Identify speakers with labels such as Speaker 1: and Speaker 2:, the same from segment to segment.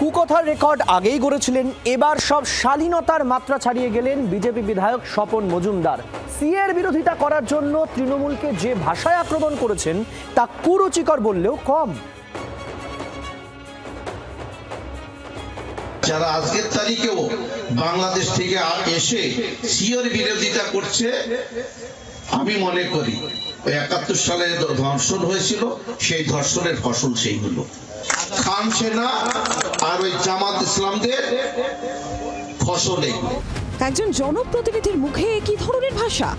Speaker 1: কুকথার record আগেই গড়েছিলেন, এবার সব শালীনতার মাত্রা ছাড়িয়ে গেলেন বিজেপি বিধায়ক স্বপন মজুমদার। সিএর বিরোধিতা করার জন্য তৃণমূলকে যে ভাষায় আক্রমণ করেছেন তা কুরুচিকর বললেও কম।
Speaker 2: যারা আজকের তারিখেও বাংলাদেশ থেকে এসে সিওর বিরোধিতা করছে, আমি মনে করি ওই ৭১ সালে ধর্ষণ হয়েছিল, সেই ধর্ষণের ফসল সেইগুলো খান সেনা আর ওই জামাত ইসলামদের ফসল এগুলো।
Speaker 3: একজন জনপ্রতিনিধির মুখে কি ধরনের ভাষা?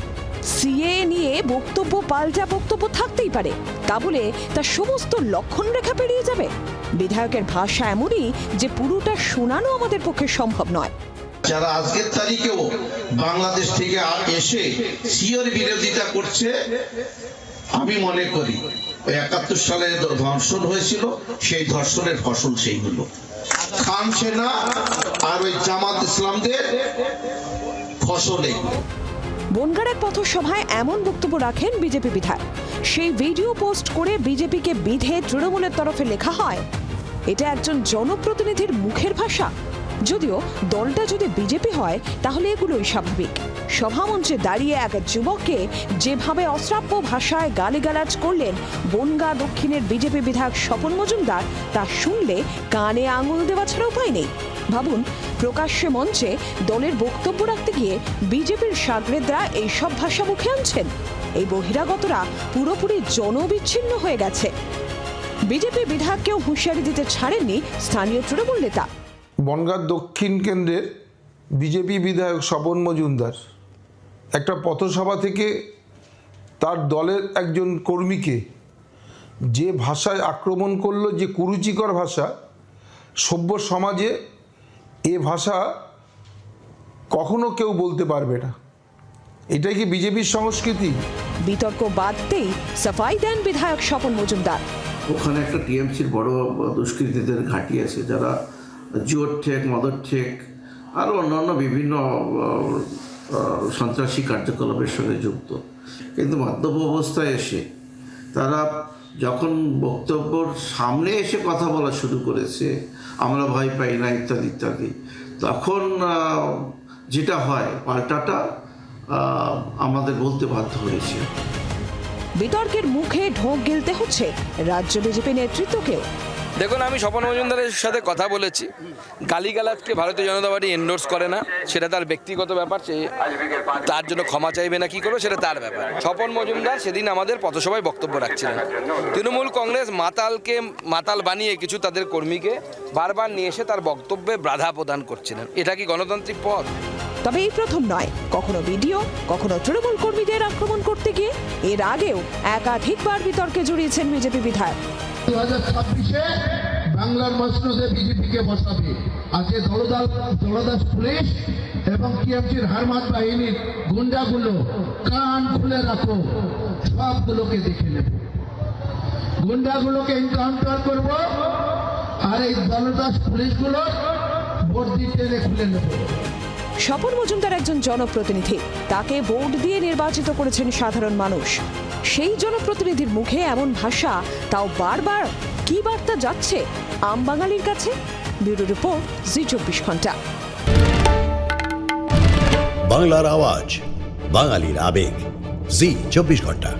Speaker 3: সিএ নিয়ে বক্তব্য, পাল্টা বক্তব্য থাকতেই পারে, তা বলে তার সমস্ত লক্ষণ রেখা পেরিয়ে যাবে? বিধায়কের ভাষা এমনই যে পুরোটা শোনানো আমাদের পক্ষে সম্ভব নয়।
Speaker 2: যারা আজকের তারিখেও বাংলাদেশ থেকে এসে সিওর বিরোধিতা করছে, আমি মনে করি ওই ৭১ সালে ধর্ষণ হয়েছিল, সেই ধর্ষণের ফসল সেইগুলো খান সেনা আর ওই জামাত ইসলামদের ফসল এগুলো।
Speaker 3: বনগাঁর পথসভায় এমন বক্তব্য রাখেন বিজেপি বিধায়ক। সেই ভিডিও পোস্ট করে বিজেপিকে বিধে তৃণমূলের তরফে লেখা হয়, এটা একজন জনপ্রতিনিধির মুখের ভাষা। যদিও দলটা যদি বিজেপি হয় তাহলে এগুলোই স্বাভাবিক। সভামঞ্চে দাঁড়িয়ে এক যুবককে যেভাবে অশ্রাব্য ভাষায় গালিগালাজ করলেন বনগাঁ দক্ষিণের বিজেপি বিধায়ক স্বপন মজুমদার, তা শুনলে কানে আঙুল দেওয়া ছাড়া উপায় নেই। ভাবুন, প্রকাশ্যে মঞ্চে দলের বক্তব্য রাখতে গিয়ে বিজেপির সাগরেদরা এইসব ভাষা মুখে আনছেন। এই বহিরাগতরা পুরোপুরি জনবিচ্ছিন্ন হয়ে গেছে। বিজেপি বিধায়ককেও হুঁশিয়ারি দিতে ছাড়েননি স্থানীয় তৃণমূল নেতা।
Speaker 4: বনগাঁ দক্ষিণ কেন্দ্রের বিজেপি বিধায়ক স্বপন মজুমদার একটা পথসভা থেকে তার দলের একজন কর্মীকে যে ভাষায় আক্রমণ করলো, যে কুরুচিকর ভাষা, সভ্য সমাজে এ ভাষা কখনো কেউ বলতে পারবে না। এটাই কি বিজেপির সংস্কৃতি?
Speaker 3: বিতর্ক বাদতেই সাফাই দেন বিধায়ক স্বপন মজুমদার।
Speaker 5: ওখানে একটা টিএমসির বড় দুষ্কৃতীদের ঘাঁটি আছে, যারা জোর ঠেক, মদর ঠেক আরও অন্যান্য বিভিন্ন সন্ত্রাসী কার্যকলাপের সঙ্গে যুক্ত। কিন্তু মদ্যপ অবস্থায় এসে তারা যখন বক্তব্যর সামনে এসে কথা বলা শুরু করেছে, আমরা ভয় পাই না ইত্যাদি ইত্যাদি, তখন যেটা হয় পাল্টাটা আমাদের বলতে বাধ্য হয়েছে।
Speaker 3: বিতর্কের মুখে ঢোক গিলতে হচ্ছে রাজ্য বিজেপি নেতৃত্বকেও।
Speaker 6: দেখুন, আমি স্বপন মজুমদারের সাথে কথা বলেছি। গালিগালাজকে ভারতীয় জনতা পার্টি এন্ডোর্স করে না, সেটা তার ব্যক্তিগত ব্যাপার। তার জন্য ক্ষমা চাইবে না কি করবে সেটা তার ব্যাপার। স্বপন মজুমদার সেদিন আমাদের পথসভায় বক্তব্য রাখছিলেন। তৃণমূল কংগ্রেস মাতালকে মাতাল বানিয়ে কিছু তাদের কর্মীকে বারবার নিয়ে এসে তার বক্তব্যে বাধা প্রদান করছিলেন। এটা কি গণতান্ত্রিক পথ?
Speaker 3: তবে এই প্রথম নয়, কখনো ভিডিও, কখনো তৃণমূল কর্মীদের আক্রমণ করতে গিয়ে এর আগেও একাধিকবার বিতর্কে জড়িয়েছেন বিজেপি বিধায়ক।
Speaker 7: 2026-এ বাংলার মসনদে বিজেপিকে বসাবে। আজকে দলদাস পুলিশ এবং টিএমসির হারমাত বাহিনীর গুন্ডাগুলো কান খুলে রাখো, সবগুলোকে দেখে নেব। গুন্ডাগুলোকে এনকাউন্টার করব, আর এই দলদাস পুলিশগুলো বর্দি টেনে খুলে নেব।
Speaker 3: স্বপন মজুমদার একজন জনপ্রতিনিধি, তাকে ভোট দিয়ে নির্বাচিত করেছেন সাধারণ মানুষ। সেই জনপ্রতিনিধির মুখে এমন ভাষা, তাও বারবার, কি বার্তা যাচ্ছে আম বাঙালির কাছে? ব্যুরো রিপোর্ট, জি24 ঘন্টা।
Speaker 8: বাংলার আওয়াজ, বাঙালির আবেগ, জি24 ঘন্টা।